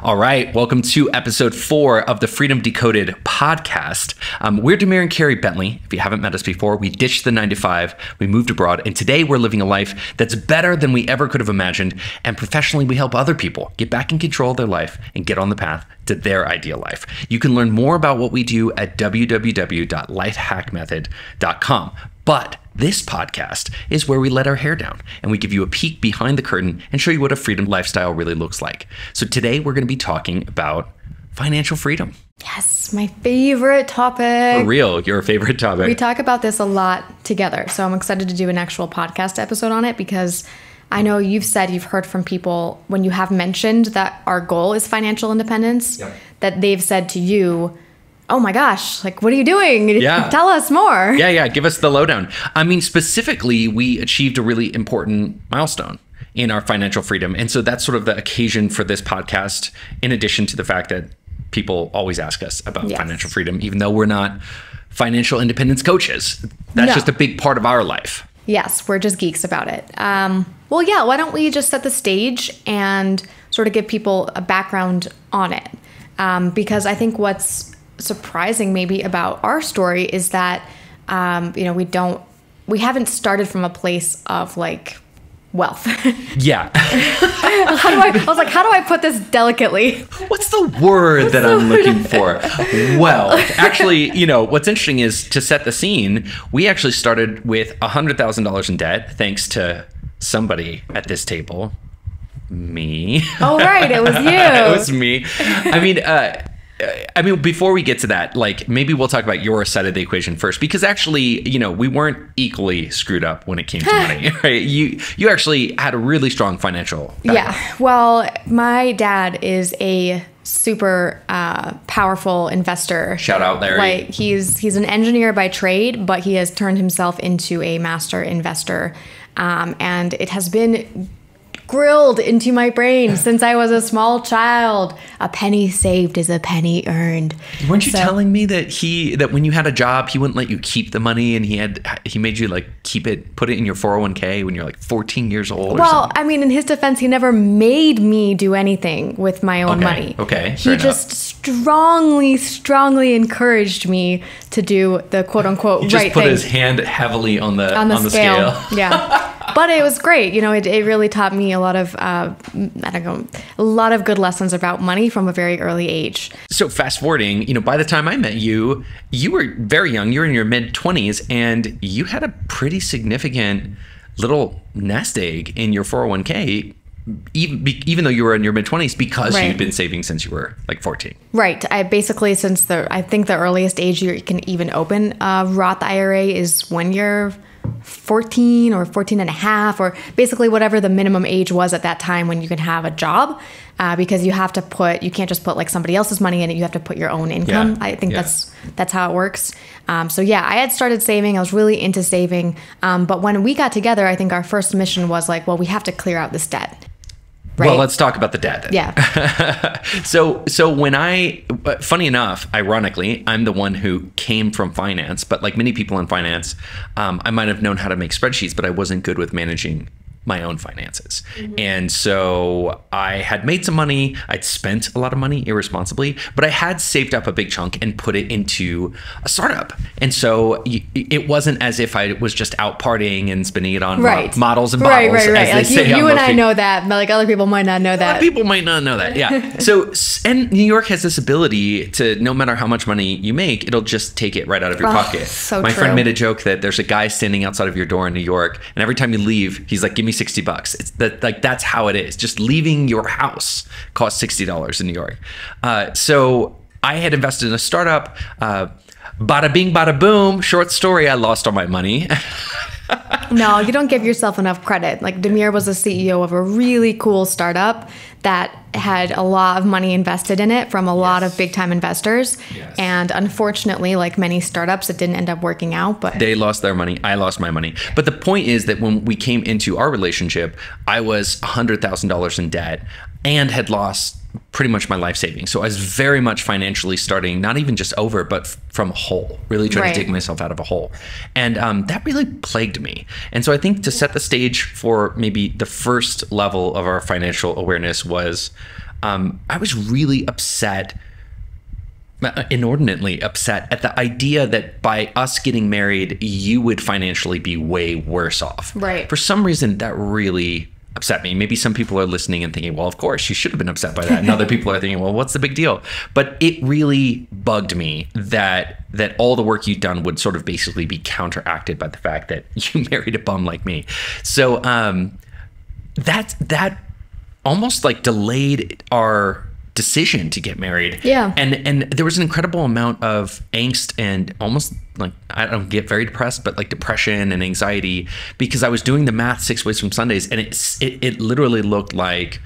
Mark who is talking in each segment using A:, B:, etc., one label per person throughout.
A: All right, welcome to episode 4 of the Freedom Decoded podcast. We're Demir and Carey Bentley. If you haven't met us before, we ditched the 9-to-5, we moved abroad, and today we're living a life that's better than we ever could have imagined. And professionally, we help other people get back in control of their life and get on the path to their ideal life. You can learn more about what we do at www.lifehackmethod.com. But this podcast is where we let our hair down and we give you a peek behind the curtain and show you what a freedom lifestyle really looks like. So today we're going to be talking about financial freedom.
B: Yes, my favorite topic.
A: For real, your favorite topic.
B: We talk about this a lot together. So I'm excited to do an actual podcast episode on it because I know you've said you've heard from people when you have mentioned that our goal is financial independence, that they've said to you, oh my gosh, like, what are you doing?
A: Yeah.
B: Tell us more.
A: Yeah. Give us the lowdown. I mean, specifically, we achieved a really important milestone in our financial freedom. And so that's sort of the occasion for this podcast, in addition to the fact that people always ask us about financial freedom, even though we're not financial independence coaches. That's just a big part of our life.
B: Yes, we're just geeks about it. Well, yeah, why don't we just set the stage and sort of give people a background on it? Because I think what's surprising maybe about our story is that we haven't started from a place of like wealth.
A: Yeah.
B: I was like, how do I put this delicately?
A: What's the word that I'm looking for? Well, actually, what's interesting is, to set the scene, we actually started with $100,000 in debt, thanks to somebody at this table. Me. Oh, right.
B: It was you.
A: It was me. I mean, before we get to that, like, maybe we'll talk about your side of the equation first, because actually, we weren't equally screwed up when it came to money, right? You actually had a really strong financial background.
B: Yeah. Well, my dad is a super powerful investor.
A: Shout out, Larry.
B: Like, he's an engineer by trade, but he has turned himself into a master investor, and it has been grilled into my brain since I was a small child. A penny saved is a penny earned.
A: Weren't you telling me that when you had a job, he wouldn't let you keep the money, and he made you like put it in your 401k when you're like 14 years old?
B: Well, I mean, in his defense, he never made me do anything with my own money.
A: Okay.
B: He just strongly encouraged me to do the quote unquote right thing.
A: He just put his hand heavily on the scale.
B: Yeah. But it was great. It really taught me a lot of, good lessons about money from a very early age.
A: So fast forwarding, by the time I met you, you were very young. You were in your mid-20s, and you had a pretty significant little nest egg in your 401k, even though you were in your mid-20s, because you'd been saving since you were like 14. Right.
B: I basically, I think the earliest age you can even open a Roth IRA is when you're 14 or 14 and a half, or basically whatever the minimum age was at that time when you can have a job, because you can't just put like somebody else's money in it. You have to put your own income. Yeah. I think that's how it works. I had started saving. I was really into saving. But when we got together, I think our first mission was like, well, we have to clear out this debt. Right?
A: Well, let's talk about the debt then.
B: Yeah.
A: So when funny enough, ironically, I'm the one who came from finance, but like many people in finance, I might have known how to make spreadsheets, but I wasn't good with managing my own finances. Mm-hmm. And so I had made some money. I'd spent a lot of money irresponsibly, but I had saved up a big chunk and put it into a startup. And so it wasn't as if I was just out partying and spending it on models and bottles.
B: Right. Like you and I know that, but like other people might not know that.
A: People might not know that. Yeah. So, and New York has this ability to, no matter how much money you make, it'll just take it right out of your pocket.
B: So
A: My friend made a joke that there's a guy standing outside of your door in New York, and every time you leave, he's like, give me $60. It's that's how it is. Just leaving your house costs $60 in New York. So I had invested in a startup. Bada bing, bada boom. Short story, I lost all my money.
B: No, you don't give yourself enough credit. Like, Demir was the CEO of a really cool startup that had a lot of money invested in it from a lot of big time investors. Yes. And unfortunately, like many startups, it didn't end up working out. But
A: they lost their money. I lost my money. But the point is that when we came into our relationship, I was $100,000 in debt and had lost pretty much my life savings. So I was very much financially starting, not even just over, but from a hole, really trying to dig myself out of a hole. And that really plagued me. And so I think to set the stage for maybe the first level of our financial awareness was I was really upset, inordinately upset at the idea that by us getting married, you would financially be way worse off.
B: Right.
A: For some reason, that really upset me. Maybe some people are listening and thinking, well, of course, you should have been upset by that. And other people are thinking, well, what's the big deal? But it really bugged me that all the work you'd done would sort of basically be counteracted by the fact that you married a bum like me. So that almost like delayed our decision to get married.
B: Yeah.
A: And there was an incredible amount of angst and almost like, I don't get very depressed, but like depression and anxiety, because I was doing the math 6 ways from Sundays, and it literally looked like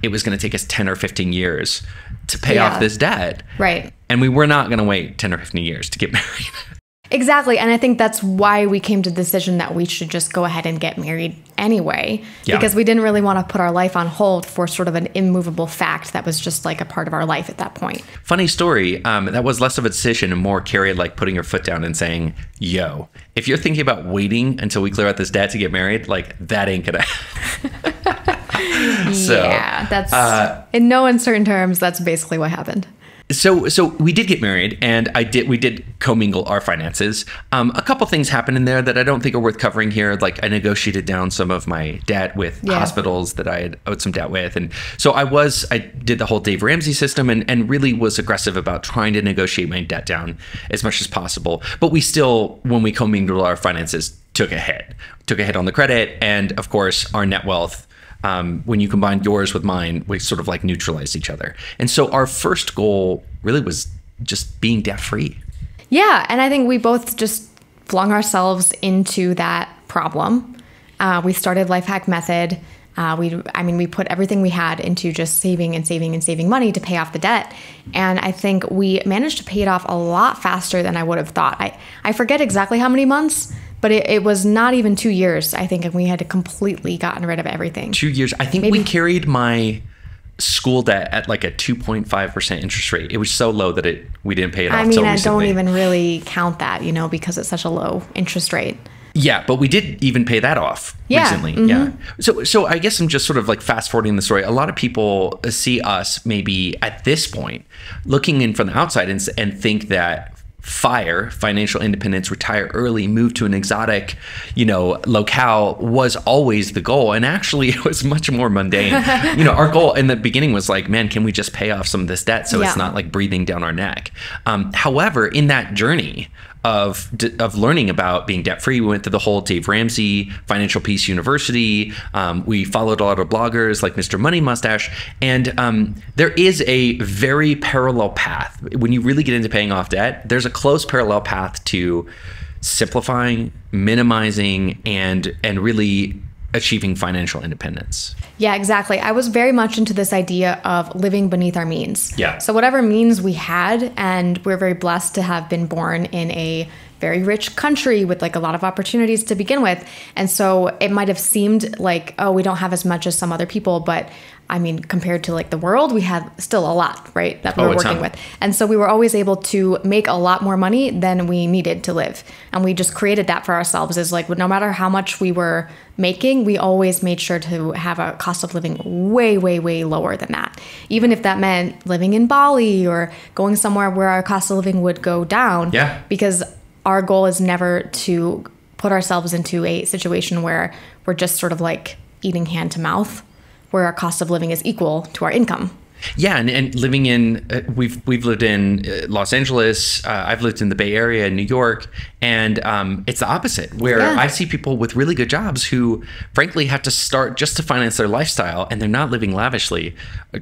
A: it was going to take us 10 or 15 years to pay off this debt.
B: Right.
A: And we were not going to wait 10 or 15 years to get married.
B: Exactly. And I think that's why we came to the decision that we should just go ahead and get married anyway, because we didn't really want to put our life on hold for sort of an immovable fact that was just like a part of our life at that point.
A: Funny story. That was less of a decision and more Carey like putting her foot down and saying, yo, if you're thinking about waiting until we clear out this debt to get married, like that ain't gonna So,
B: yeah, that's in no uncertain terms, that's basically what happened.
A: So we did get married, and we did commingle our finances. A couple things happened in there that I don't think are worth covering here. Like I negotiated down some of my debt with hospitals that I had owed some debt with. And so I did the whole Dave Ramsey system and really was aggressive about trying to negotiate my debt down as much as possible. But we still, when we commingled our finances, took a hit on the credit. And of course, our net wealth, when you combine yours with mine, we sort of like neutralize each other. And so our first goal really was just being debt free. Yeah.
B: And I think we both just flung ourselves into that problem. We started Lifehack Method. We put everything we had into just saving and saving and saving money to pay off the debt. And I think we managed to pay it off a lot faster than I would have thought. I forget exactly how many months, but it was not even 2 years, I think, and we had completely gotten rid of everything.
A: 2 years. I think we carried my school debt at like a 2.5% interest rate. It was so low that we didn't pay it off till recently.
B: I don't even really count that, because it's such a low interest rate.
A: Yeah, but we did even pay that off recently. Mm-hmm. Yeah. So I guess I'm just sort of like fast forwarding the story. A lot of people see us maybe at this point looking in from the outside and think that financial independence, retire early, move to an exotic, locale was always the goal. And actually it was much more mundane. Our goal in the beginning was like, man, can we just pay off some of this debt so it's not like breathing down our neck? However, in that journey of learning about being debt free, we went through the whole Dave Ramsey Financial Peace University. We followed a lot of bloggers like Mr. Money Mustache, and there is a very parallel path. When you really get into paying off debt, there's a close parallel path to simplifying, minimizing, and really achieving financial independence.
B: Yeah, exactly. I was very much into this idea of living beneath our means.
A: Yeah.
B: So whatever means we had, and we're very blessed to have been born in a very rich country with like a lot of opportunities to begin with. And so it might have seemed like, oh, we don't have as much as some other people, but I mean, compared to like the world, we had still a lot, right, that we were working with. And so we were always able to make a lot more money than we needed to live. And we just created that for ourselves, is like, no matter how much we were making, we always made sure to have a cost of living way, way, way lower than that. Even if that meant living in Bali or going somewhere where our cost of living would go down.
A: Yeah.
B: Because our goal is never to put ourselves into a situation where we're just sort of like eating hand to mouth, where our cost of living is equal to our income.
A: Yeah, and living in, we've lived in Los Angeles, I've lived in the Bay Area, New York, and it's the opposite, where I see people with really good jobs who frankly have to start, just to finance their lifestyle, and they're not living lavishly,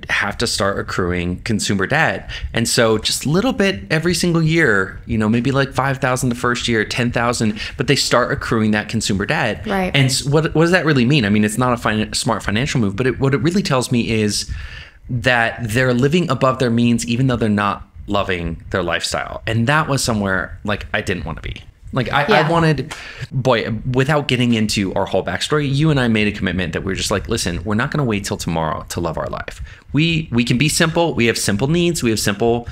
A: have to start accruing consumer debt. And so just a little bit every single year, maybe like $5,000 the first year, $10,000, but they start accruing that consumer debt.
B: Right.
A: And what does that really mean? I mean, it's not a smart financial move, but what it really tells me is that they're living above their means, even though they're not loving their lifestyle. And that was somewhere like I didn't want to be. Like I wanted, without getting into our whole backstory, you and I made a commitment that we're just like, listen, we're not going to wait till tomorrow to love our life. We can be simple. We have simple needs. We have simple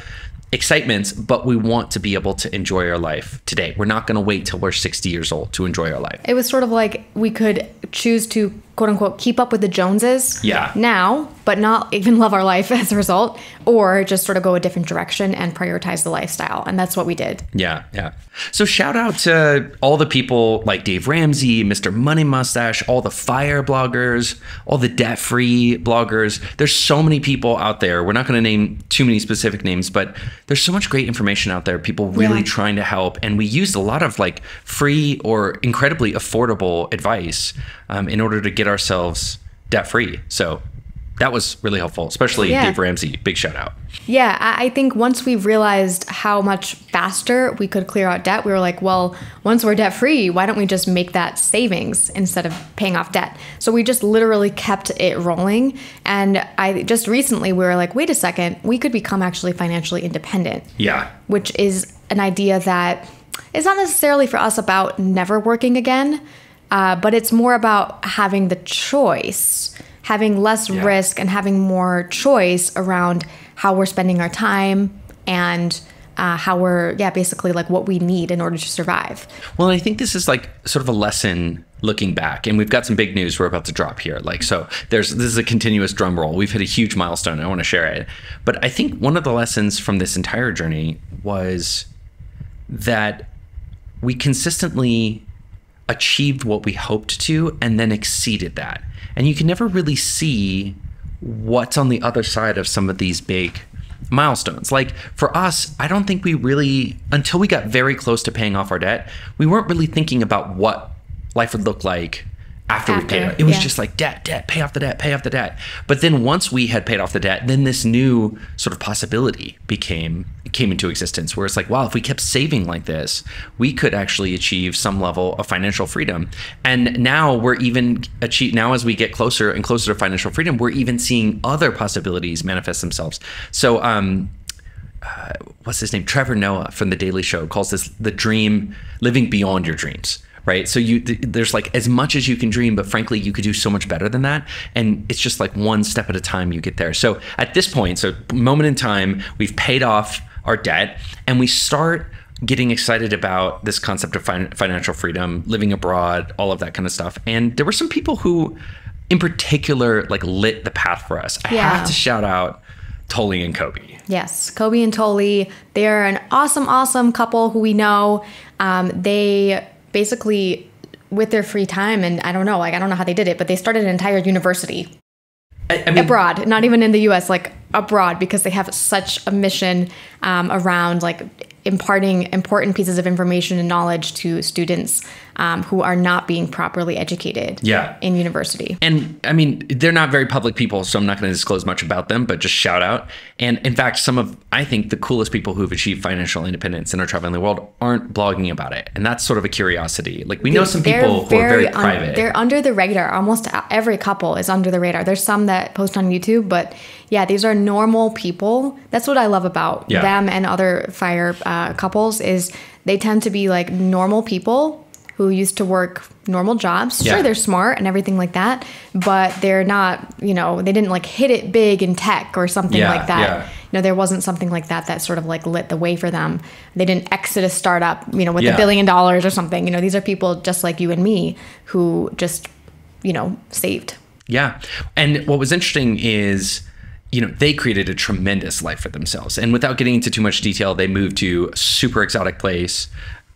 A: excitements, but we want to be able to enjoy our life today. We're not going to wait till we're 60 years old to enjoy our life.
B: It was sort of like we could choose to quote unquote keep up with the Joneses
A: Yeah.
B: now, but not even love our life as a result, or just sort of go a different direction and prioritize the lifestyle. And that's what we did.
A: Yeah, yeah. So shout out to all the people like Dave Ramsey, Mr. Money Mustache, all the FIRE bloggers, all the debt-free bloggers. There's so many people out there. We're not going to name too many specific names, but there's so much great information out there. People really trying to help. And we used a lot of like free or incredibly affordable advice in order to get ourselves debt-free. So that was really helpful, especially Dave Ramsey. Big shout out.
B: Yeah, I think once we realized how much faster we could clear out debt, we were like, well, once we're debt free, why don't we just make that savings instead of paying off debt? So we just literally kept it rolling. And I just recently we were like, wait a second, we could become actually financially independent.
A: Yeah.
B: Which is an idea that is not necessarily for us about never working again, but it's more about having the choice, having less risk and having more choice around how we're spending our time and how we're, basically like what we need in order to survive.
A: Well, I think this is like sort of a lesson looking back, and we've got some big news we're about to drop here. Like, so this is a continuous drum roll. We've hit a huge milestone. I want to share it. But I think one of the lessons from this entire journey was that we consistently achieved what we hoped to and then exceeded that. And you can never really see what's on the other side of some of these big milestones. Like for us, I don't think we really, until we got very close to paying off our debt, we weren't really thinking about what life would look like after we paid it. It was just like debt, pay off the debt, pay off the debt. But then once we had paid off the debt, then this new sort of possibility came into existence, where it's like, wow, if we kept saving like this, we could actually achieve some level of financial freedom. And now we're even now as we get closer and closer to financial freedom, we're even seeing other possibilities manifest themselves. So what's his name? Trevor Noah from The Daily Show calls this the dream, living beyond your dreams. Right. So there's like as much as you can dream, but frankly, you could do so much better than that. And it's just like one step at a time you get there. So at this point, so moment in time, we've paid off our debt and we start getting excited about this concept of financial freedom, living abroad, all of that kind of stuff. And there were some people who in particular like lit the path for us. I have to shout out Tolly and Kobe.
B: Yes, Kobe and Tolly. They're an awesome couple who we know. They basically, with their free time, and I don't know how they did it, but they started an entire university I mean, abroad, not even in the US, like abroad, because they have such a mission around like imparting important pieces of information and knowledge to students who are not being properly educated in university.
A: And I mean, they're not very public people, so I'm not going to disclose much about them, but just shout out. And in fact, some of, I think, the coolest people who've achieved financial independence and are traveling the world aren't blogging about it. And that's sort of a curiosity. Like we know some people who are very private. They're
B: under the radar. Almost every couple is under the radar. There's some that post on YouTube, but yeah, these are normal people. That's what I love about them and other FIRE couples is they tend to be like normal people who used to work normal jobs. Sure, they're smart and everything like that, but they're not, they didn't like hit it big in tech or something like that. There wasn't something like that sort of like lit the way for them. They didn't exit a startup, with $1 billion or something. These are people just like you and me who just, saved.
A: Yeah. And what was interesting is, they created a tremendous life for themselves. And without getting into too much detail, they moved to a super exotic place,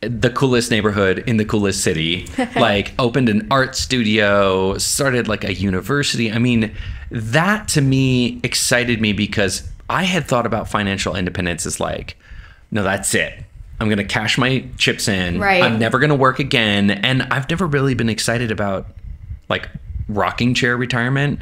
A: the coolest neighborhood in the coolest city, like opened an art studio, started like a university. I mean, that to me excited me because I had thought about financial independence as like, no, that's it. I'm going to cash my chips in.
B: Right.
A: I'm never going to work again. And I've never really been excited about like rocking chair retirement,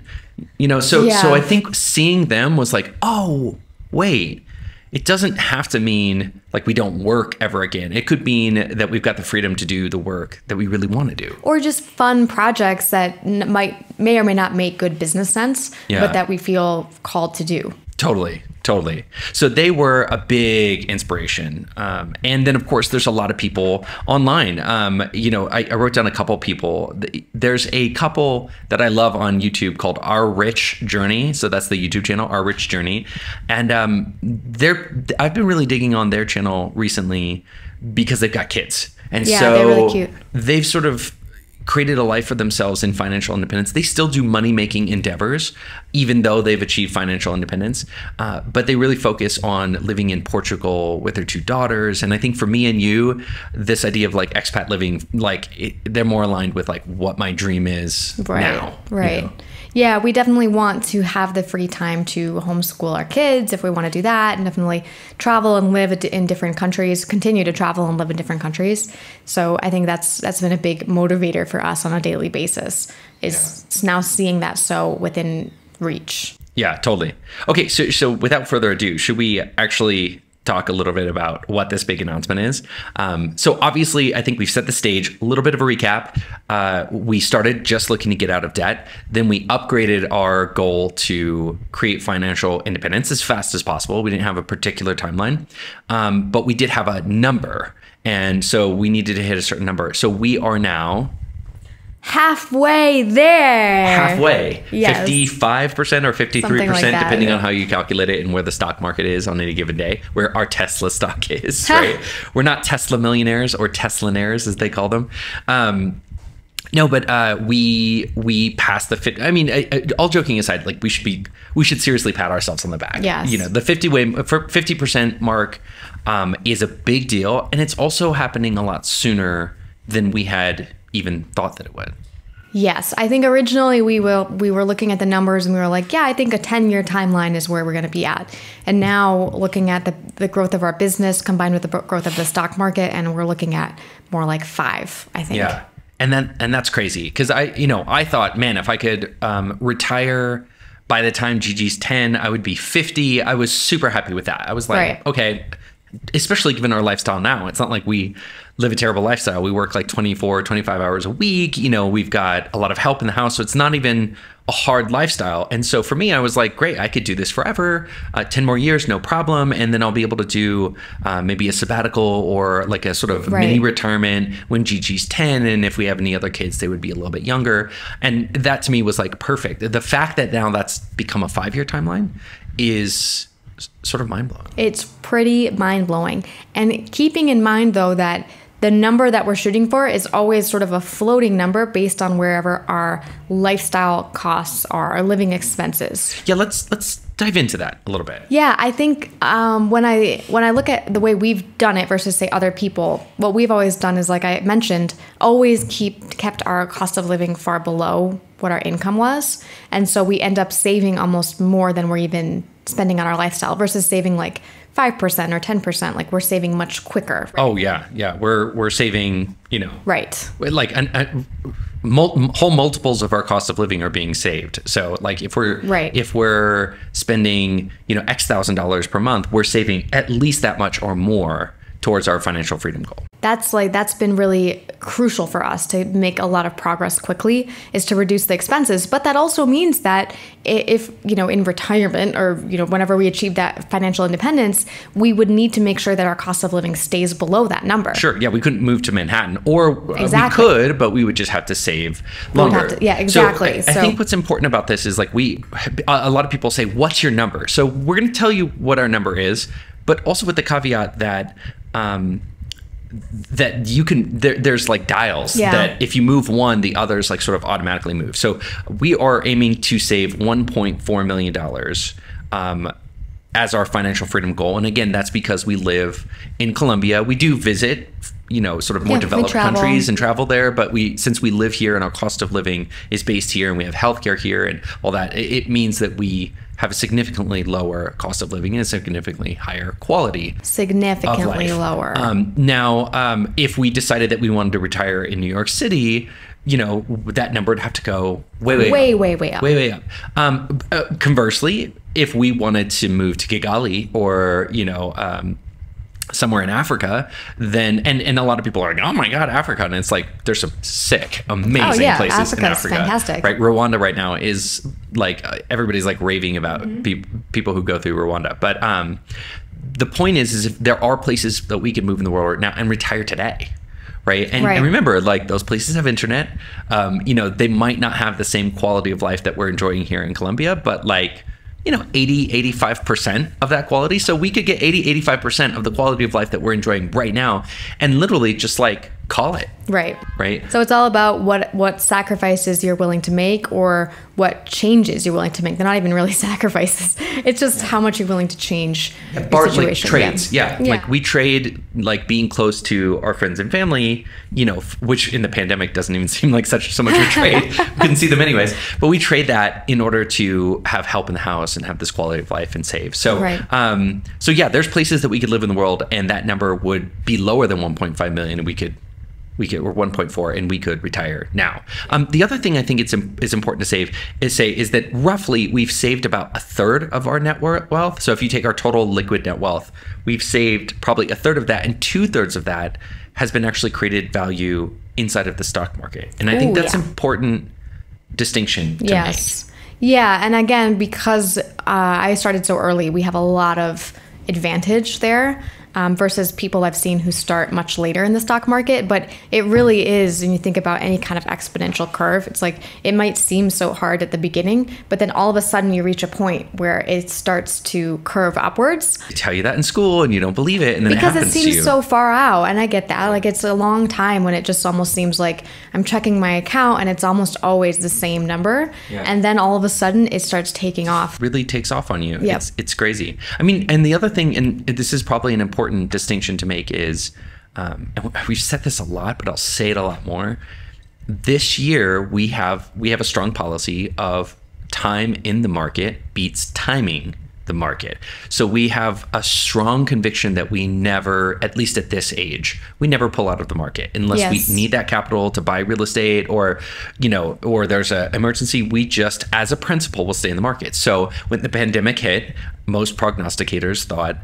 A: so I think seeing them was like, oh, wait, it doesn't have to mean like we don't work ever again. It could mean that we've got the freedom to do the work that we really want to do.
B: Or just fun projects that may or may not make good business sense, but that we feel called to do.
A: Totally. So they were a big inspiration. And then, of course, there's a lot of people online. I wrote down a couple people. There's a couple that I love on YouTube called Our Rich Journey. So that's the YouTube channel, Our Rich Journey. And I've been really digging on their channel recently because they've got kids. And so
B: they're really cute.
A: They've sort of created a life for themselves in financial independence. They still do money-making endeavors, even though they've achieved financial independence. But they really focus on living in Portugal with their 2 daughters. And I think for me and you, this idea of like expat living, like they're more aligned with like what my dream is now.
B: Right. Yeah, we definitely want to have the free time to homeschool our kids if we want to do that, and definitely travel and live in different countries, continue to travel and live in different countries. So I think that's been a big motivator for us on a daily basis, is now seeing that so within reach.
A: Yeah, totally. Okay, so without further ado, should we actually talk a little bit about what this big announcement is? So obviously, I think we've set the stage. A little bit of a recap. We started just looking to get out of debt. Then we upgraded our goal to create financial independence as fast as possible. We didn't have a particular timeline, but we did have a number. And so we needed to hit a certain number. So we are now
B: halfway there.
A: Halfway.
B: Yes.
A: 55% or 53%,
B: like that,
A: depending on how you calculate it and where the stock market is on any given day, where our Tesla stock is, right? We're not Tesla millionaires or Teslanaires, as they call them. No, but we passed the 50. I mean, all joking aside, like we should seriously pat ourselves on the back.
B: Yes.
A: You know, the 50% mark is a big deal, and it's also happening a lot sooner than we had even thought that it would.
B: Yes, I think originally we were looking at the numbers and we were like, yeah, I think a 10-year timeline is where we're going to be at. And now looking at the growth of our business combined with the growth of the stock market, and we're looking at more like 5, I think.
A: Yeah, and that's crazy, because I thought, man, if I could retire by the time Gigi's 10, I would be 50. I was super happy with that. I was like, okay, especially given our lifestyle now, it's not like we live a terrible lifestyle. We work like 24, 25 hours a week. You know, we've got a lot of help in the house. So it's not even a hard lifestyle. And so for me, I was like, great, I could do this forever, 10 more years, no problem. And then I'll be able to do maybe a sabbatical or like a sort of mini retirement when Gigi's 10. And if we have any other kids, they would be a little bit younger. And that to me was like perfect. The fact that now that's become a 5-year timeline is sort of mind-blowing.
B: It's pretty mind-blowing. And keeping in mind, though, that the number that we're shooting for is always sort of a floating number based on wherever our lifestyle costs are, our living expenses.
A: Yeah, let's dive into that a little bit.
B: Yeah, I think when I look at the way we've done it versus, say, other people, what we've always done is, like I mentioned, always kept our cost of living far below what our income was. And so we end up saving almost more than we're even spending on our lifestyle versus saving like 5% or 10%. Like we're saving much quicker. Right?
A: Oh yeah. We're saving,
B: right.
A: Like whole multiples of our cost of living are being saved. So like if we're spending, X $1,000s per month, we're saving at least that much or more towards our financial freedom goal.
B: That's been really crucial for us to make a lot of progress quickly, is to reduce the expenses. But that also means that if, in retirement or, whenever we achieve that financial independence, we would need to make sure that our cost of living stays below that number.
A: Sure. Yeah. We couldn't move to Manhattan, or
B: exactly.
A: We could, but we would just have to save longer.
B: Yeah, exactly.
A: So I think what's important about this is like a lot of people say, what's your number? So we're going to tell you what our number is, but also with the caveat that, that you can, there's like dials that if you move one, the others like sort of automatically move. So we are aiming to save $1.4 million as our financial freedom goal. And again, that's because we live in Colombia. We do visit, sort of more developed countries and travel there. But since we live here and our cost of living is based here and we have healthcare here and all that, it means that we have a significantly lower cost of living and a significantly higher quality.
B: Significantly lower.
A: Now, if we decided that we wanted to retire in New York City, that number would have to go way up. Conversely, if we wanted to move to Kigali or, somewhere in Africa, then and a lot of people are like, oh my God, Africa. And it's like, there's some sick, amazing places in Africa.
B: Fantastic.
A: Right? Rwanda right now is like, everybody's like raving about people who go through Rwanda. But the point is if there are places that we can move in the world now and retire today. Right. And remember, like those places have internet. They might not have the same quality of life that we're enjoying here in Colombia, but like, 80-85% of that quality. So we could get 80-85% of the quality of life that we're enjoying right now and literally just like call it.
B: Right.
A: Right.
B: So it's all about what sacrifices you're willing to make or what changes you're willing to make. They're not even really sacrifices. It's just how much you're willing to change your situation.
A: Like trades. Yeah. Like we trade, like being close to our friends and family, you know, which in the pandemic doesn't even seem like so much of a trade. Couldn't see them anyways. But we trade that in order to have help in the house and have this quality of life and save. So, so yeah, there's places that we could live in the world and that number would be lower than 1.5 million and we could or 1.4 and we could retire now. The other thing I think is important to say is that roughly we've saved about a third of our net wealth. So if you take our total liquid net wealth, we've saved probably a third of that, and 2/3 of that has been actually created value inside of the stock market. And I think that's important distinction to make.
B: Yeah, and again, because I started so early, we have a lot of advantage there. Versus people I've seen who start much later in the stock market. But it really is, when you think about any kind of exponential curve, it's like it might seem so hard at the beginning, but then all of a sudden you reach a point where it starts to curve upwards.
A: They tell you that in school and you don't believe it, and then
B: because
A: it happens to you.
B: Because it seems so far out, and I get that. Like, it's a long time when it just almost seems like I'm checking my account and it's almost always the same number. And then all of a sudden it starts taking off.
A: Really takes off on you. It's crazy. I mean, and the other thing, and this is probably an important distinction to make, is and we've said this a lot, but I'll say it a lot more. This year we have a strong policy of time in the market beats timing the market. So we have a strong conviction that we never, at least at this age, we never pull out of the market unless we need that capital to buy real estate or, you know, or there's an emergency. We just, as a principle, will stay in the market. So when the pandemic hit, most prognosticators thought,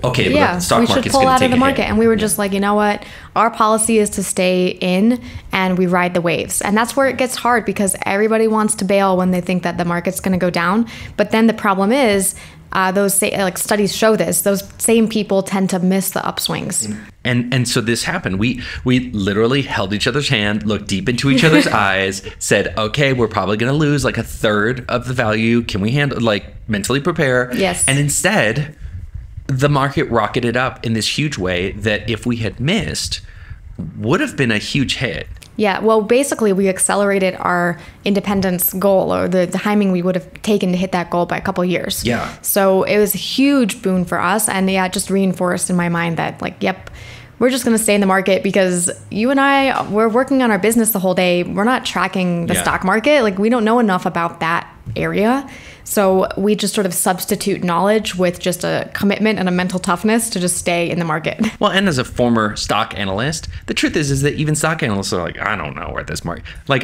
A: okay, but the stock market's
B: pull
A: going
B: out
A: to take
B: of the
A: a
B: market.
A: hit.
B: And we were just like, you know what? Our policy is to stay in and we ride the waves. And that's where it gets hard because everybody wants to bail when they think that the market's going to go down. But then the problem is, studies show this, those same people tend to miss the upswings.
A: And so this happened. We literally held each other's hand, looked deep into each other's eyes, said, okay, we're probably going to lose like a third of the value. Can we handle, like, mentally prepare?
B: Yes.
A: And instead, the market rocketed up in this huge way that if we had missed, would have been a huge hit.
B: Yeah, well, basically, we accelerated our independence goal, or the timing we would have taken to hit that goal, by a couple of years.
A: Yeah.
B: So it was a huge boon for us, and it just reinforced in my mind that, like, yep, we're just going to stay in the market because you and I, we're working on our business the whole day. We're not tracking the stock market. Like, we don't know enough about that area. So we just sort of substitute knowledge with just a commitment and a mental toughness to just stay in the market.
A: Well, and as a former stock analyst, the truth is that even stock analysts are like, I don't know where this market, like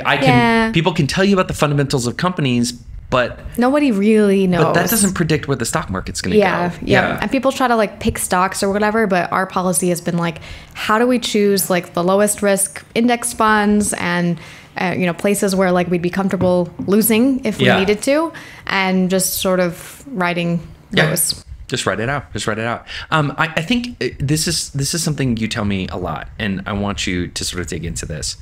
A: people can tell you about the fundamentals of companies, but
B: nobody really knows.
A: But that doesn't predict where the stock market's going to go.
B: Yeah. And people try to like pick stocks or whatever, but our policy has been like, how do we choose like the lowest risk index funds and places where like we'd be comfortable losing if we needed to, and just sort of riding those.
A: Just write it out. I think this is something you tell me a lot, and I want you to sort of dig into this.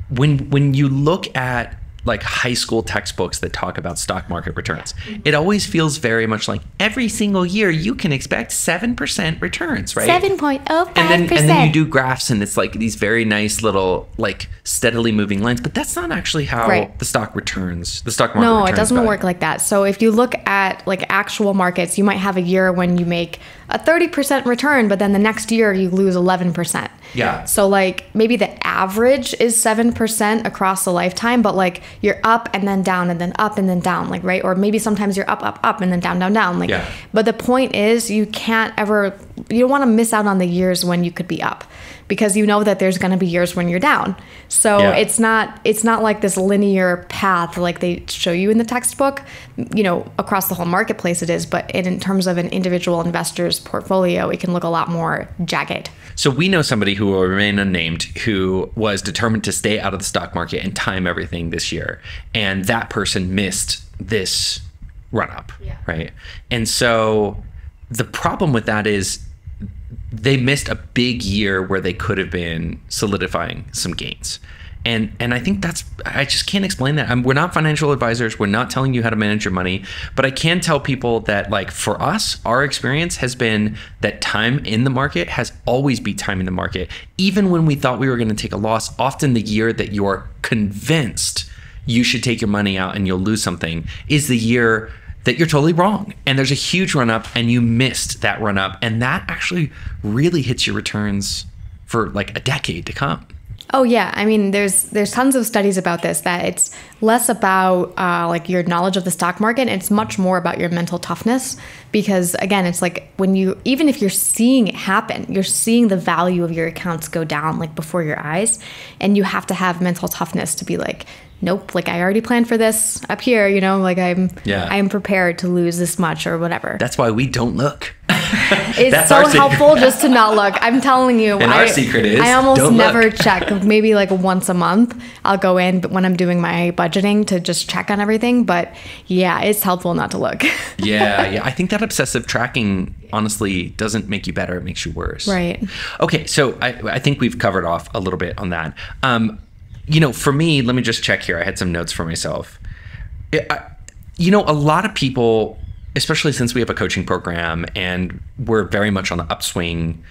A: When you look at like high school textbooks that talk about stock market returns, it always feels very much like every single year you can expect 7% returns, right?
B: 7.05%.
A: And then you do graphs and it's like these very nice little like steadily moving lines, but that's not actually how the stock market returns.
B: No, it doesn't work like that. So if you look at like actual markets, you might have a year when you make a 30% return, but then the next year you lose 11%.
A: Yeah.
B: So like maybe the average is 7% across the lifetime, but like you're up and then down and then up and then down, like, right? Or maybe sometimes you're up and then down. Like, but the point is you don't want to miss out on the years when you could be up, because you know that there's going to be years when you're down. So it's not like this linear path like they show you in the textbook, across the whole marketplace it is, but in terms of an individual investor's portfolio, it can look a lot more jagged.
A: So we know somebody who will remain unnamed who was determined to stay out of the stock market and time everything this year. And that person missed this run up, right? And so the problem with that is they missed a big year where they could have been solidifying some gains. And I think I just can't explain that. We're not financial advisors. We're not telling you how to manage your money, but I can tell people that, like, for us, our experience has been that time in the market has always been time in the market. Even when we thought we were going to take a loss, often the year that you're convinced you should take your money out and you'll lose something is the year that you're totally wrong. And there's a huge run up and you missed that run up. And that actually really hits your returns for like a decade to come.
B: Oh yeah, I mean, there's tons of studies about this, that it's less about like your knowledge of the stock market. It's much more about your mental toughness, because again, it's like even if you're seeing it happen, you're seeing the value of your accounts go down like before your eyes, and you have to have mental toughness to be like, nope, like I already planned for this up here, you know, like I am prepared to lose this much or whatever.
A: That's why we don't look.
B: It's so helpful just to not look. I'm telling you.
A: And our secret is,
B: I almost never
A: look.
B: check. Maybe like once a month I'll go in when I'm doing my budgeting to just check on everything. But yeah, it's helpful not to look.
A: Yeah. I think that obsessive tracking honestly doesn't make you better. It makes you worse.
B: Right.
A: Okay. So I think we've covered off a little bit on that. You know, for me, let me just check here. I had some notes for myself. You know, a lot of people, especially since we have a coaching program and we're very much on the upswing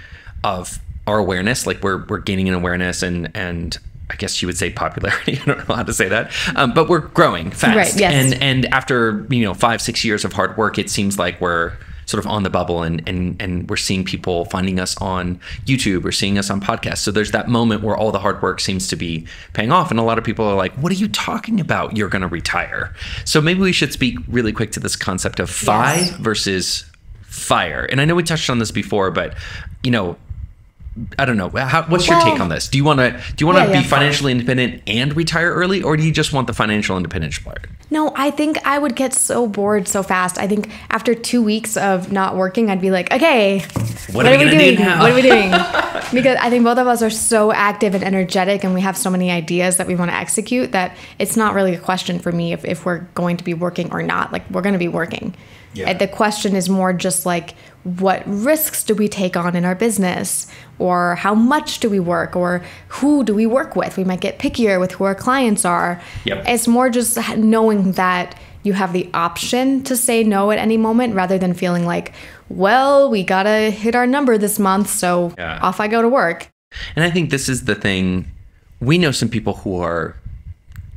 A: of our awareness, like we're gaining an awareness and I guess you would say popularity. I don't know how to say that, but we're growing fast.
B: Right, yes.
A: And after 5-6 years of hard work, it seems like we're sort of on the bubble and we're seeing people finding us on YouTube or seeing us on podcasts. So there's that moment where all the hard work seems to be paying off. And a lot of people are like, what are you talking about? You're going to retire. So maybe we should speak really quick to this concept of versus fire. And I know we touched on this before, but I don't know. What's your take on this? Do you want to be financially independent and retire early, or do you just want the financial independence part?
B: No, I think I would get so bored so fast. I think after 2 weeks of not working, I'd be like, okay, what are we doing now? What are we doing? Because I think both of us are so active and energetic, and we have so many ideas that we want to execute that it's not really a question for me if we're going to be working or not. Like, we're going to be working. Yeah. The question is more just like, what risks do we take on in our business, or how much do we work, or who do we work with? We might get pickier with who our clients are. Yep. It's more just knowing that you have the option to say no at any moment, rather than feeling like, well, we gotta hit our number this month, so off I go to work.
A: And I think this is the thing. We know some people who are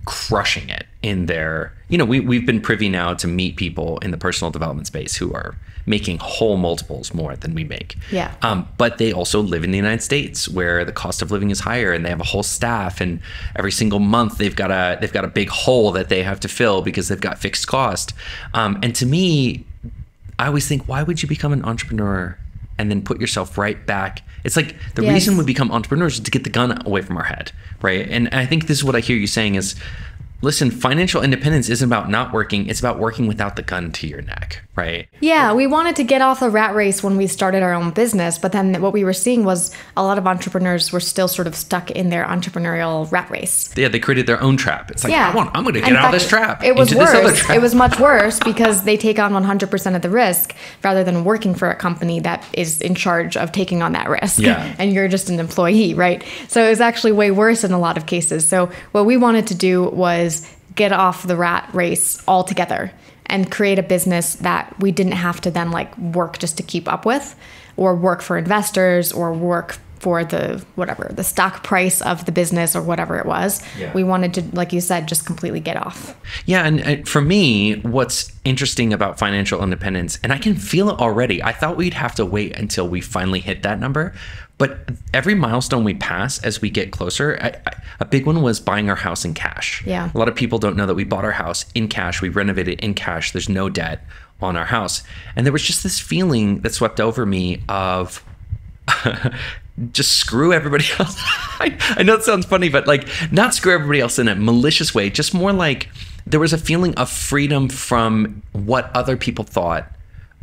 A: crushing it in their, we've been privy now to meet people in the personal development space who are making whole multiples more than we make.
B: Yeah.
A: But they also live in the United States, where the cost of living is higher, and they have a whole staff, and every single month they've got a big hole that they have to fill because they've got fixed cost. And to me, I always think, why would you become an entrepreneur and then put yourself right back? It's like the reason we become entrepreneurs is to get the gun away from our head, right? And I think this is what I hear you saying is, listen, financial independence isn't about not working. It's about working without the gun to your neck, right?
B: Yeah, we wanted to get off the rat race when we started our own business. But then what we were seeing was a lot of entrepreneurs were still sort of stuck in their entrepreneurial rat race.
A: Yeah, they created their own trap. It's like, I'm going to get out of this trap.
B: It was worse. It was much worse because they take on 100% of the risk rather than working for a company that is in charge of taking on that risk.
A: Yeah.
B: And you're just an employee, right? So it was actually way worse in a lot of cases. So what we wanted to do was get off the rat race altogether and create a business that we didn't have to then like work just to keep up with, or work for investors, or work for the stock price of the business, or whatever it was. Yeah. We wanted to, like you said, just completely get off.
A: Yeah. And for me, what's interesting about financial independence, and I can feel it already. I thought we'd have to wait until we finally hit that number. But every milestone we pass as we get closer, a big one was buying our house in cash.
B: Yeah.
A: A lot of people don't know that we bought our house in cash. We renovated in cash. There's no debt on our house. And there was just this feeling that swept over me of just screw everybody else. I know it sounds funny, but like, not screw everybody else in a malicious way, just more like there was a feeling of freedom from what other people thought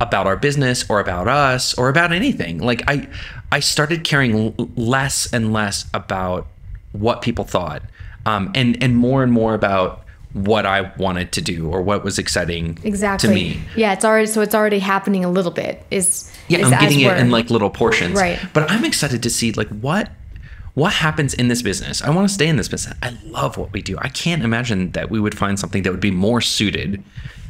A: about our business or about us or about anything. Like I started caring less and less about what people thought, and more about what I wanted to do or what was exciting to me.
B: Yeah, it's already happening a little bit. I'm
A: getting it in like little portions.
B: Right.
A: But I'm excited to see like what what happens in this business? I want to stay in this business. I love what we do. I can't imagine that we would find something that would be more suited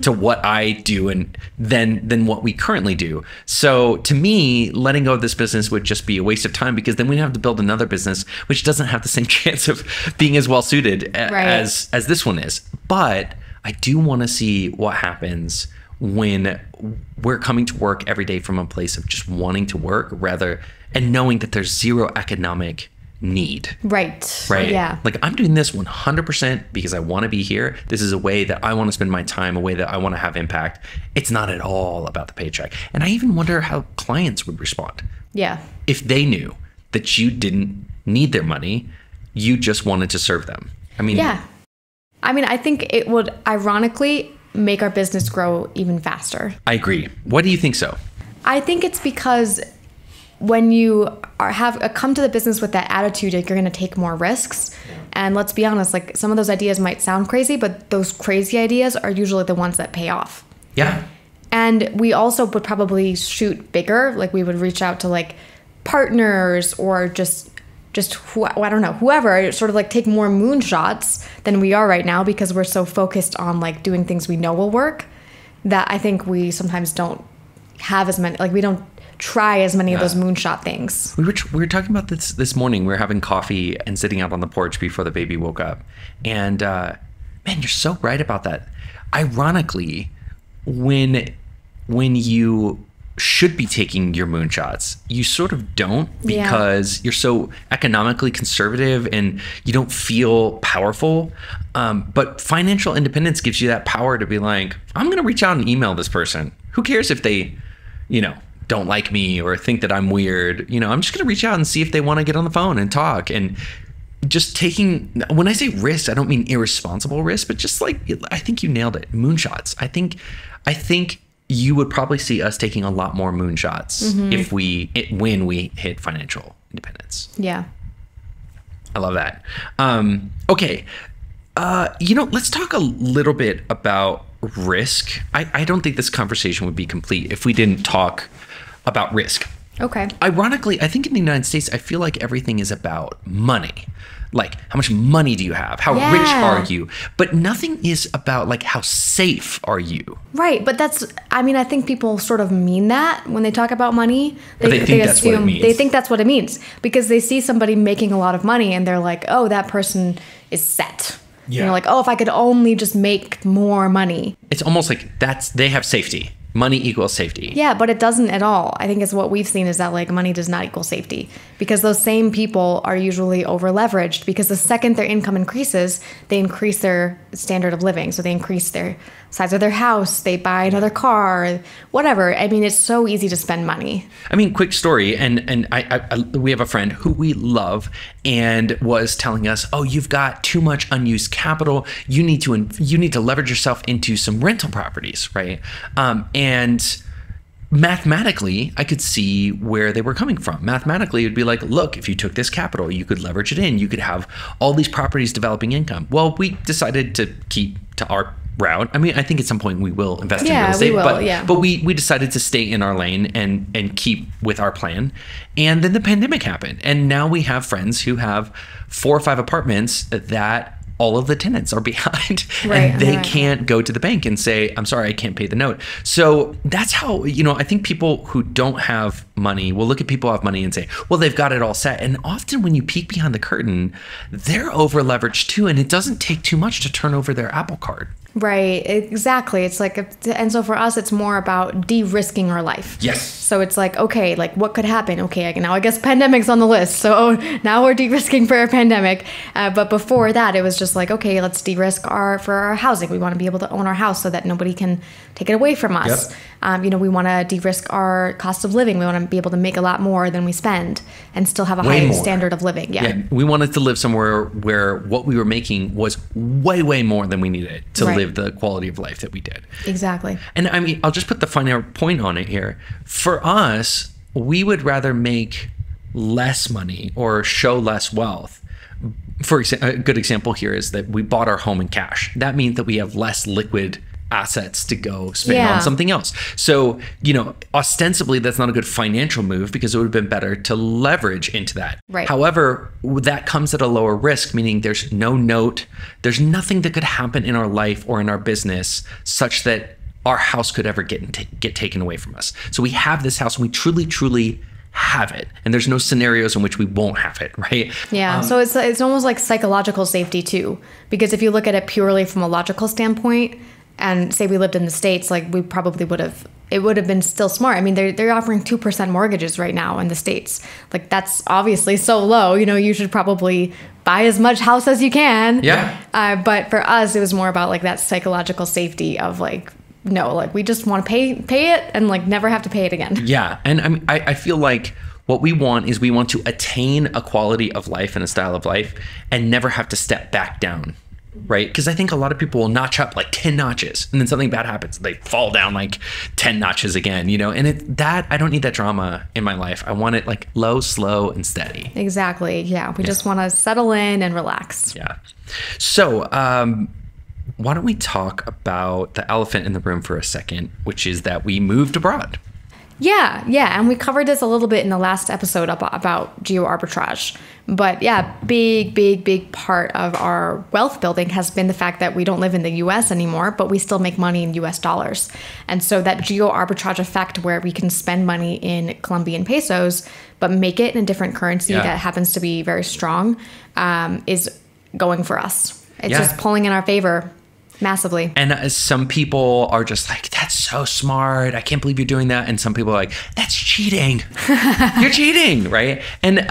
A: to what I do and than what we currently do. So to me, letting go of this business would just be a waste of time, because then we'd have to build another business which doesn't have the same chance of being as well suited as this one is. But I do want to see what happens when we're coming to work every day from a place of just wanting to work and knowing that there's zero economic need.
B: Right.
A: Yeah. Like, I'm doing this 100% because I want to be here. This is a way that I want to spend my time, a way that I want to have impact. It's not at all about the paycheck. And I even wonder how clients would respond.
B: Yeah.
A: If they knew that you didn't need their money, you just wanted to serve them. I mean,
B: yeah. I mean, I think it would ironically make our business grow even faster.
A: I agree. What do you think so?
B: I think it's because when you have come to the business with that attitude, like, you're going to take more risks. And let's be honest, like, some of those ideas might sound crazy, but those crazy ideas are usually the ones that pay off.
A: Yeah.
B: And we also would probably shoot bigger. Like, we would reach out to like partners or I don't know, whoever, sort of like take more moonshots than we are right now, because we're so focused on like doing things we know will work, that I think we sometimes don't have as many, like, we don't try as many of those moonshot things.
A: We were talking about this morning. We were having coffee and sitting out on the porch before the baby woke up. And man, you're so right about that. Ironically, when you should be taking your moonshots, you sort of don't, because you're so economically conservative and you don't feel powerful. But financial independence gives you that power to be like, I'm going to reach out and email this person. Who cares if they, don't like me or think that I'm weird? I'm just going to reach out and see if they want to get on the phone and talk. And just taking, when I say risk, I don't mean irresponsible risk, but just like, I think you nailed it. Moonshots. I think you would probably see us taking a lot more moonshots when we hit financial independence.
B: Yeah.
A: I love that. Okay. Let's talk a little bit about risk. I don't think this conversation would be complete if we didn't talk about risk.
B: Okay.
A: Ironically, I think in the United States, I feel like everything is about money. Like, how much money do you have? How rich are you? But nothing is about like, how safe are you?
B: Right. But I think people sort of mean that when they talk about money.
A: They think that's what it means.
B: They think that's what it means, because they see somebody making a lot of money and they're like, oh, that person is set. Yeah. Like, oh, if I could only just make more money. It's
A: almost like they have safety. Money equals safety.
B: Yeah, but it doesn't at all. I think it's what we've seen is that like money does not equal safety, because those same people are usually over leveraged, because the second their income increases, they increase their standard of living. So they increase their size of their house, they buy another car, whatever. I mean, it's so easy to spend money. I mean,
A: quick story. And we have a friend who we love and was telling us, oh, you've got too much unused capital. You need to leverage yourself into some rental properties, right? And mathematically, I could see where they were coming from. Mathematically, it'd be like, look, if you took this capital, you could leverage it in. You could have all these properties developing income. Well, we decided to keep to our route. I mean, I think at some point we will invest in real estate, but we decided to stay in our lane and keep with our plan. And then the pandemic happened. And now we have friends who have 4 or 5 apartments that all of the tenants are behind, and they can't go to the bank and say, I'm sorry, I can't pay the note. So that's how, I think people who don't have money will look at people who have money and say, well, they've got it all set. And often when you peek behind the curtain, they're over leveraged too. And it doesn't take too much to turn over their Apple Card.
B: Right, exactly. It's like, and so for us, it's more about de-risking our life.
A: Yes.
B: So it's like, okay, like what could happen? Okay, now I guess pandemic's on the list. So now we're de-risking for a pandemic. But before that, it was just like, okay, let's de-risk for our housing. We want to be able to own our house so that nobody can take it away from us. Yep. We want to de-risk our cost of living. We want to be able to make a lot more than we spend and still have a high standard of living. Yeah.
A: We wanted to live somewhere where what we were making was way, way more than we needed to live the quality of life that we did.
B: Exactly.
A: And I mean, I'll just put the finer point on it here. For us, we would rather make less money or show less wealth. For example, a good example here is that we bought our home in cash. That means that we have less liquid assets to go spend on something else. So, ostensibly that's not a good financial move because it would have been better to leverage into that.
B: Right.
A: However, that comes at a lower risk, meaning there's no note, there's nothing that could happen in our life or in our business such that our house could ever get taken away from us. So we have this house and we truly have it, and there's no scenarios in which we won't have it, right?
B: Yeah. So it's almost like psychological safety too, because if you look at it purely from a logical standpoint, and say we lived in the States, like we probably it would have been still smart. I mean, they're offering 2% mortgages right now in the States. Like that's obviously so low. You should probably buy as much house as you can.
A: Yeah.
B: But for us, it was more about like that psychological safety of like, no, like we just want to pay it and like never have to pay it again.
A: Yeah. And I mean, I feel like what we want is we want to attain a quality of life and a style of life and never have to step back down, right? Because I think a lot of people will notch up like 10 notches and then something bad happens. They fall down like 10 notches again, and I don't need that drama in my life. I want it like low, slow, and steady.
B: Exactly. Yeah. We just want to settle in and relax.
A: Yeah. So, why don't we talk about the elephant in the room for a second, which is that we moved abroad.
B: Yeah. And we covered this a little bit in the last episode about geo arbitrage. But yeah, big part of our wealth building has been the fact that we don't live in the US anymore, but we still make money in US dollars. And so that geo arbitrage effect where we can spend money in Colombian pesos, but make it in a different currency that happens to be very strong, is going for us. It's just pulling in our favor massively.
A: And some people are just like, that's so smart. I can't believe you're doing that. And some people are like, that's cheating. You're cheating, right? And,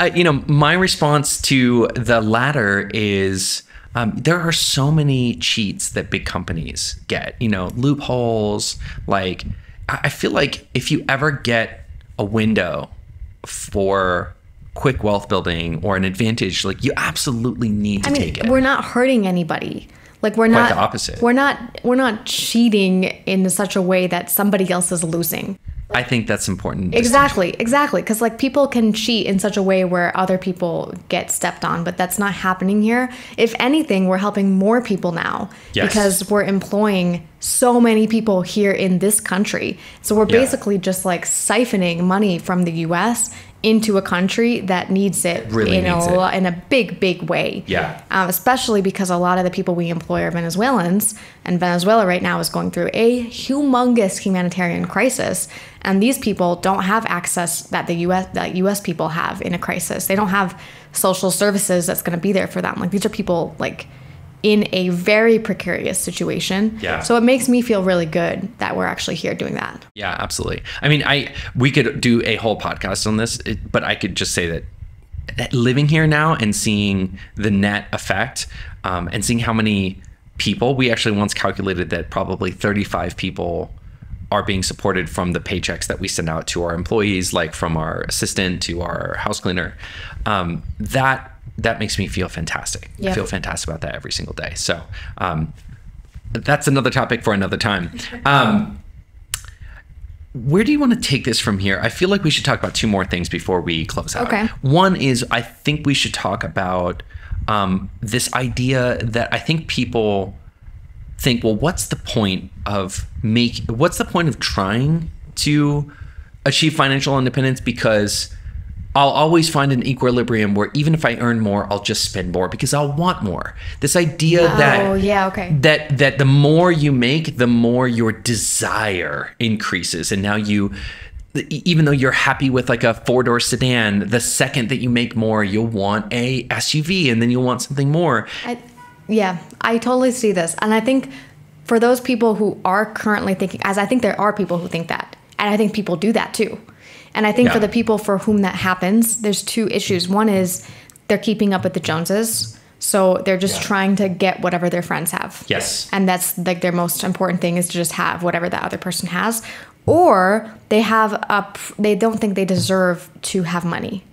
A: my response to the latter is there are so many cheats that big companies get, loopholes. Like, I feel like if you ever get a window for quick wealth building or an advantage, like you absolutely need to take it.
B: We're not hurting anybody. Like we're
A: Quite
B: not
A: the opposite.
B: We're not cheating in such a way that somebody else is losing.
A: I think that's important.
B: Exactly. Because like people can cheat in such a way where other people get stepped on, but that's not happening here. If anything, we're helping more people now because we're employing so many people here in this country. So we're basically just like siphoning money from the US into a country that needs it in a big way.
A: Yeah.
B: Especially because a lot of the people we employ are Venezuelans, and Venezuela right now is going through a humongous humanitarian crisis. And these people don't have access that the US people have in a crisis. They don't have social services that's going to be there for them. Like these are people like in a very precarious situation.
A: Yeah.
B: So it makes me feel really good that we're actually here doing that.
A: Yeah, absolutely. I mean, we could do a whole podcast on this, but I could just say that living here now and seeing the net effect, and seeing how many people, we actually once calculated that probably 35 people are being supported from the paychecks that we send out to our employees, like from our assistant to our house cleaner. That makes me feel fantastic.
B: Yep.
A: I feel fantastic about that every single day. So that's another topic for another time. Where do you want to take this from here? I feel like we should talk about two more things before we close out.
B: Okay.
A: One is I think we should talk about this idea that I think people think, well, what's the point of trying to achieve financial independence? Because I'll always find an equilibrium where even if I earn more, I'll just spend more because I'll want more. This idea that the more you make, the more your desire increases. And now even though you're happy with like a 4-door sedan, the second that you make more, you'll want a SUV and then you'll want something more.
B: I totally see this. And I think for those people who are currently thinking, as I think there are people who think that, and I think people do that too. And I think for the people for whom that happens, there's two issues. One is they're keeping up with the Joneses. So they're just trying to get whatever their friends have.
A: Yes.
B: And that's like their most important thing is to just have whatever the other person has. Or they don't think they deserve to have money.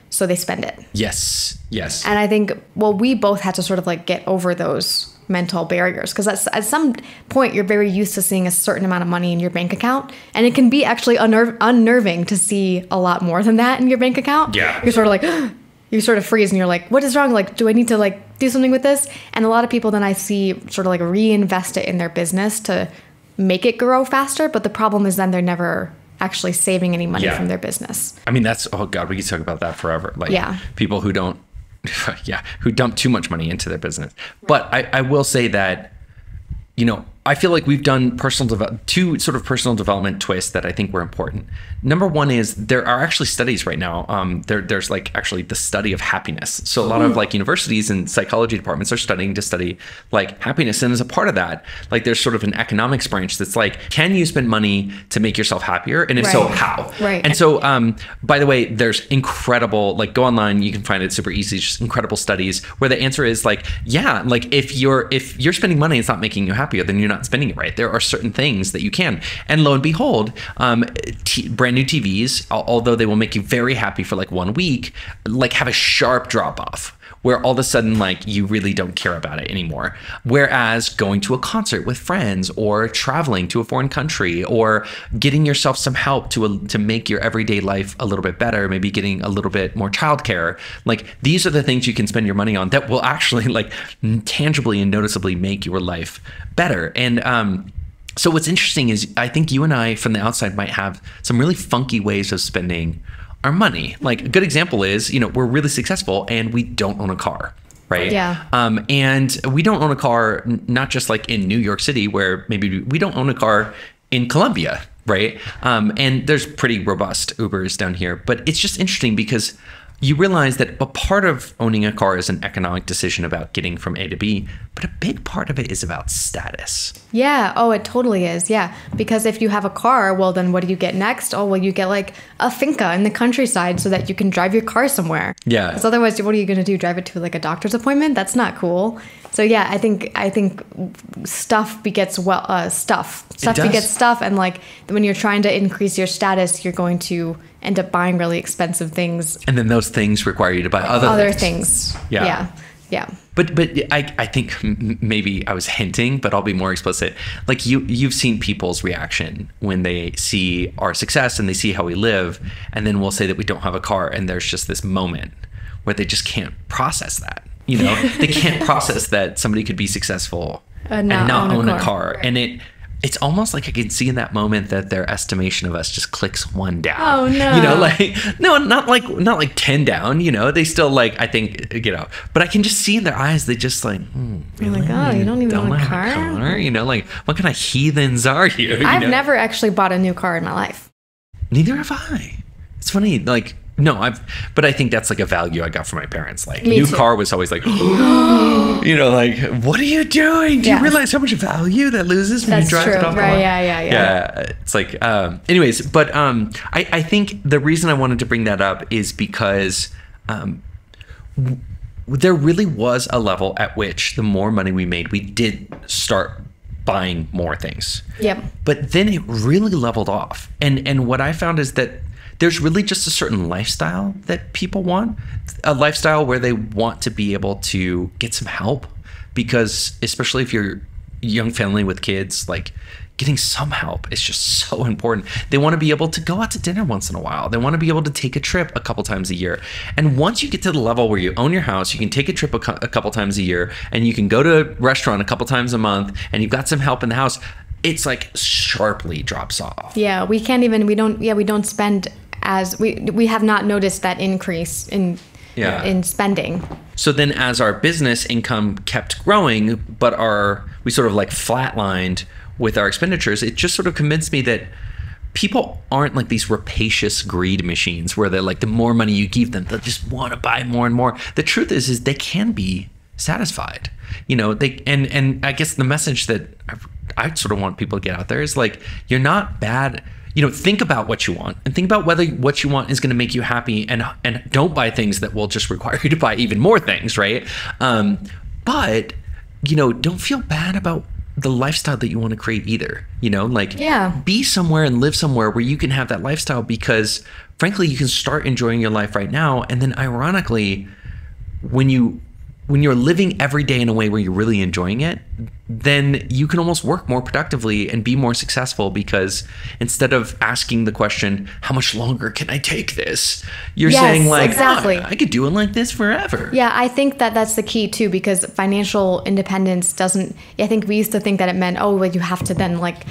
B: So they spend it.
A: Yes.
B: And I think, we both had to sort of like get over those mental barriers because at some point you're very used to seeing a certain amount of money in your bank account, and it can be actually unnerving to see a lot more than that in your bank account. You're sort of like you sort of freeze and you're like, what is wrong? Like, do I need to like do something with this? And a lot of people then I see sort of like reinvest it in their business to make it grow faster. But the problem is then they're never actually saving any money
A: Yeah.
B: from their business.
A: I mean, oh God, we could talk about that forever. Like
B: Yeah.
A: people who don't, who dump too much money into their business. But I will say that, I feel like we've done two sort of personal development twists that I think were important. Number one is there are actually studies right now. There's like actually the study of happiness. So a lot of like universities and psychology departments are studying like happiness. And as a part of that, like there's sort of an economics branch that's like, can you spend money to make yourself happier? And if so, how?
B: Right.
A: And so, by the way, there's incredible, like go online, you can find it super easy, just incredible studies where the answer is like, yeah, like if you're spending money, it's not making you happier, then you're not spending it right. There are certain things that you can. And lo and behold, brand new TVs, although they will make you very happy for like 1 week, like have a sharp drop off where all of a sudden like you really don't care about it anymore. Whereas going to a concert with friends or traveling to a foreign country or getting yourself some help to make your everyday life a little bit better, maybe getting a little bit more childcare, like these are the things you can spend your money on that will actually like tangibly and noticeably make your life better. And so what's interesting is I think you and I from the outside might have some really funky ways of spending our money. Like a good example is, we're really successful and we don't own a car, right?
B: Yeah.
A: And we don't own a car, not just like in New York City where maybe we don't own a car in Colombia, right? And there's pretty robust Ubers down here, but it's just interesting because you realize that a part of owning a car is an economic decision about getting from A to B, but a big part of it is about status.
B: Yeah. Oh, it totally is. Yeah. Because if you have a car, well, then what do you get next? Oh, well, you get like a finca in the countryside so that you can drive your car somewhere.
A: Yeah.
B: Because otherwise, what are you going to do? Drive it to like a doctor's appointment? That's not cool. So yeah, I think stuff begets stuff. Stuff begets stuff, and like when you're trying to increase your status, you're going to end up buying really expensive things.
A: And then those things require you to buy other things.
B: Yeah.
A: But I think maybe I was hinting, but I'll be more explicit. Like you've seen people's reaction when they see our success and they see how we live, and then we'll say that we don't have a car, and there's just this moment where they just can't process that. They can't process that somebody could be successul and not own a car. And it's almost like I can see in that moment that their estimation of us just clicks one down.
B: Oh no.
A: Not like 10 down, they still like, I think, but I can just see in their eyes, they just like,
B: You're like, oh, you don't even own a car?
A: Like what kind of heathens are you?
B: I've never actually bought a new car in my life.
A: Neither have I. It's funny, like, no, but I think that's like a value I got from my parents. Like
B: Me
A: new
B: too.
A: car was always like, like, what are you doing? Do you realize how much value that loses when you drive it off the lot? Yeah. It's like, anyways, but I think the reason I wanted to bring that up is because there really was a level at which the more money we made, we did start buying more things.
B: Yep.
A: But then it really leveled off. And what I found is that there's really just a certain lifestyle that people want, a lifestyle where they want to be able to get some help, because especially if you're a young family with kids, like getting some help is just so important. They want to be able to go out to dinner once in a while. They want to be able to take a trip a couple times a year. And once you get to the level where you own your house, you can take a trip a couple times a year, and you can go to a restaurant a couple times a month, and you've got some help in the house, it's like sharply drops off.
B: Yeah, we don't spend as we have not noticed that increase in spending.
A: So then as our business income kept growing, but we sort of like flatlined with our expenditures, it just sort of convinced me that people aren't like these rapacious greed machines where they're like, the more money you give them, they'll just want to buy more and more. The truth is they can be satisfied. And I guess the message that I sort of want people to get out there is like, you're not bad. Think about what you want, and think about whether what you want is going to make you happy, and don't buy things that will just require you to buy even more things, right? But don't feel bad about the lifestyle that you want to create either. Be somewhere and live somewhere where you can have that lifestyle, because frankly, you can start enjoying your life right now, and then ironically, when you when you're living every day in a way where you're really enjoying it, then you can almost work more productively and be more successful, because instead of asking the question, how much longer can I take this? You're saying like,
B: exactly.
A: I could do it like this forever.
B: Yeah, I think that that's the key too, because financial independence doesn't, I think we used to think that it meant, oh, like you have to then like,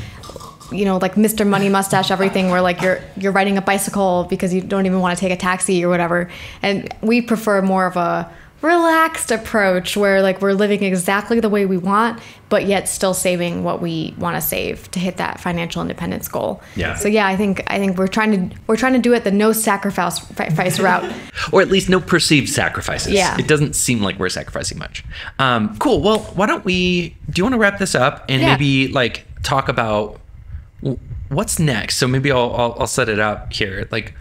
B: you know, like Mr. Money Mustache everything, where like you're riding a bicycle because you don't even want to take a taxi or whatever. And we prefer more of a relaxed approach where like we're living exactly the way we want, but yet still saving what we want to save to hit that financial independence goal.
A: Yeah.
B: So yeah, I think we're trying to do it the no sacrifice route,
A: or at least no perceived sacrifices.
B: Yeah.
A: It doesn't seem like we're sacrificing much. Cool. Well, why don't do you want to wrap this up and maybe like talk about what's next? So maybe I'll set it up here. Like,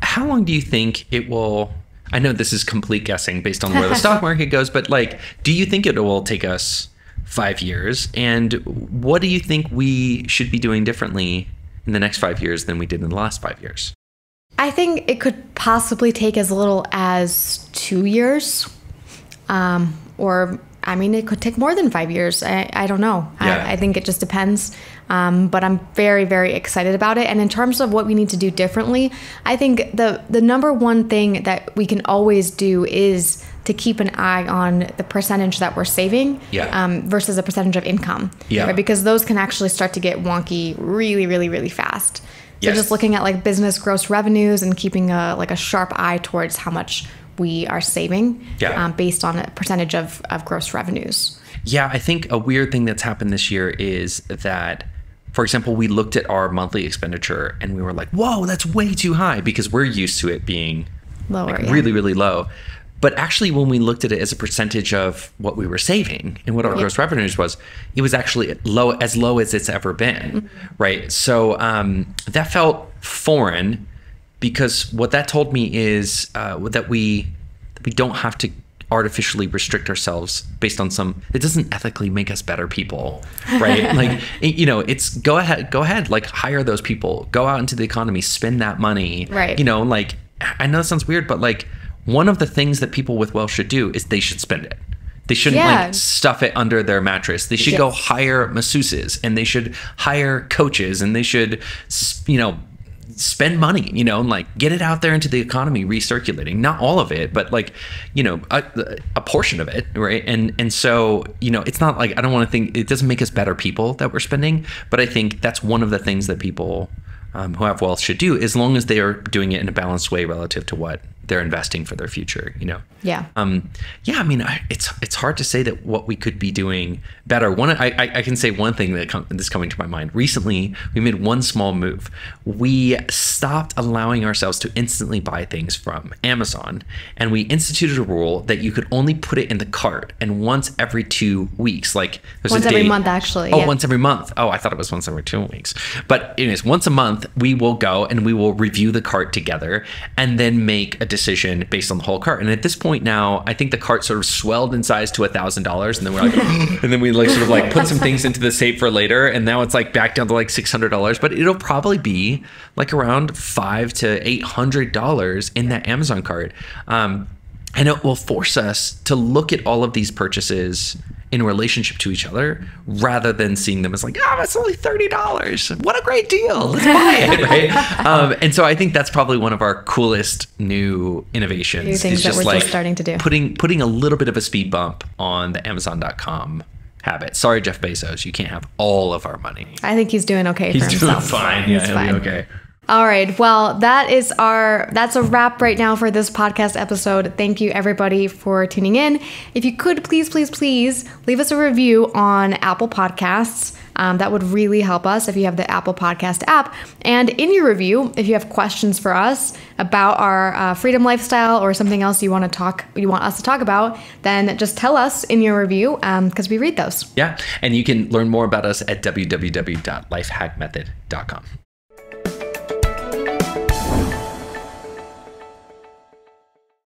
A: how long do you think it will? I know this is complete guessing based on where the stock market goes, but like, do you think it will take us 5 years? And what do you think we should be doing differently in the next 5 years than we did in the last 5 years?
B: I think it could possibly take as little as 2 years, or I mean, it could take more than 5 years. I don't know.
A: Yeah.
B: I think it just depends. But I'm very, very excited about it. And in terms of what we need to do differently, I think the number one thing that we can always do is to keep an eye on the percentage that we're saving versus a percentage of income.
A: Yeah.
B: Right? Because those can actually start to get wonky really, really, really fast. So just looking at like business gross revenues and keeping a sharp eye towards how much we are saving based on a percentage of gross revenues.
A: Yeah, I think a weird thing that's happened this year is that, for example, we looked at our monthly expenditure and we were like, whoa, that's way too high, because we're used to it being
B: lower,
A: like really, really low. But actually, when we looked at it as a percentage of what we were saving and what our gross revenues was, it was actually low as it's ever been, right? So that felt foreign, because what that told me is that we don't have to artificially restrict ourselves based on it doesn't ethically make us better people, right? Like, you know, it's go ahead, like hire those people, go out into the economy, spend that money,
B: right?
A: You know, like, I know that sounds weird, but like one of the things that people with wealth should do is they should spend it. They shouldn't like stuff it under their mattress. They should go hire masseuses, and they should hire coaches, and they should, you know, spend money, you know, and like get it out there into the economy, recirculating, not all of it, but like, you know, a portion of it. Right. And so, you know, it's not like, I don't want to think it doesn't make us better people that we're spending, but I think that's one of the things that people who have wealth should do, as long as they are doing it in a balanced way relative to what they're investing for their future, you know?
B: Yeah.
A: I mean, it's hard to say that what we could be doing better. I can say one thing that's coming to my mind. Recently, we made one small move. We stopped allowing ourselves to instantly buy things from Amazon, and we instituted a rule that you could only put it in the cart, and once every 2 weeks, like there's
B: once
A: a day,
B: every month, actually.
A: Oh, once every month. Oh, I thought it was once every 2 weeks. But anyways, once a month, we will go and we will review the cart together and then make a decision based on the whole cart. And at this point now, I think the cart sort of swelled in size to $1,000, and then we're like, and then we like sort of like put some things into the safe for later, and now it's like back down to like $600. But it'll probably be like around $500 to $800 in that Amazon cart, and it will force us to look at all of these purchases in relationship to each other, rather than seeing them as like, oh, it's only $30. What a great deal. Let's buy it, right? And so I think that's probably one of our coolest new innovations.
B: New things that we're just starting to do.
A: Putting a little bit of a speed bump on the Amazon.com habit. Sorry, Jeff Bezos, you can't have all of our money.
B: I think he's doing okay for himself.
A: He's doing fine. Yeah, he'll be okay.
B: All right. Well, that's a wrap right now for this podcast episode. Thank you everybody for tuning in. If you could please leave us a review on Apple Podcasts. That would really help us if you have the Apple Podcast app. And in your review, if you have questions for us about our freedom lifestyle or something else you want us to talk about, then just tell us in your review, because we read those.
A: Yeah. And you can learn more about us at www.lifehackmethod.com.